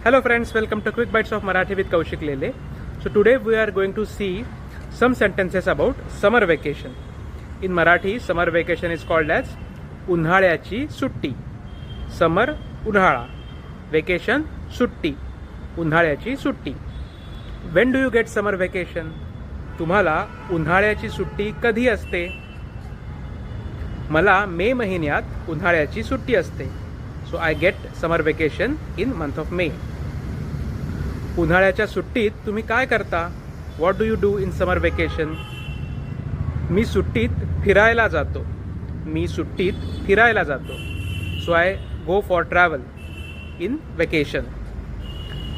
Hello friends, welcome to Quick Bites of Marathi with Kaushik Lele. So today we are going to see some sentences about summer vacation. In Marathi, summer vacation is called as उन्हाळ्याची सुट्टी. Summer उन्हाळा, vacation सुट्टी, उन्हाळ्याची सुट्टी. When do you get summer vacation? तुम्हाला उन्हाळ्याची सुट्टी कधी असते? मला मे महिन्यात उन्हाळ्याची सुट्टी असते. So I get summer vacation in month of May. उन्हाळ्याच्या सुट्टीत तुम्ही काय करता? What do you do in summer vacation? मी सुट्टीत फिरायला जातो. मी सुट्टीत फिरायला जातो. So I go for travel in vacation.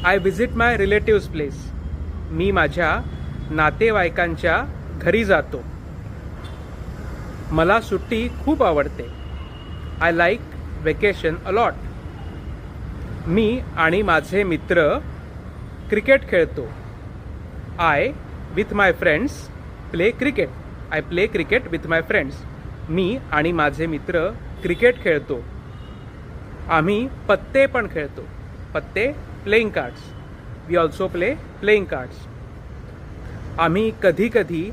I visit my relatives place. मी माझ्या नातेवाईकांच्या घरी जातो. मला सुट्टी खूप आवडते. I like vacation a lot. मी आणि माझे मित्र क्रिकेट खेळतो. I with my friends play cricket. I play cricket with my friends. मी आणि माझे मित्र क्रिकेट खेळतो. आम्ही पत्ते पण खेळतो. पत्ते playing cards. We also play playing cards. आम्ही कधी कधी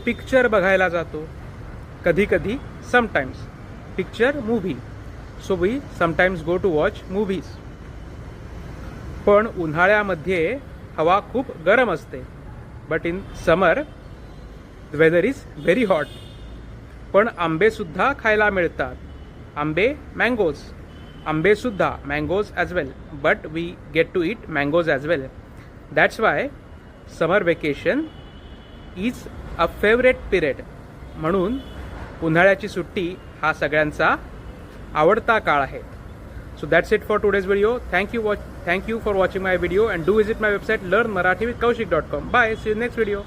पिक्चर बघायला जातो. कधी कधी sometimes. Picture movie. So we sometimes go to watch movies. पण उन्हाळ्यामध्ये हवा खूप गरम असते. But in summer weather is very hot. पण आंबेसुद्धा खायला मिळतात. आंबे मँगोज. आंबेसुद्धा mangoes as well. But we get to eat mangoes as well. That's why summer vacation is a favourite period. म्हणून उन्हाळ्याची सुट्टी हा सगळ्यांचा आवडता काळ आहे. So that's it for today's video. Thank you for watching my video and do visit my website learnmarathi with kaushik.com. Bye. See you next video.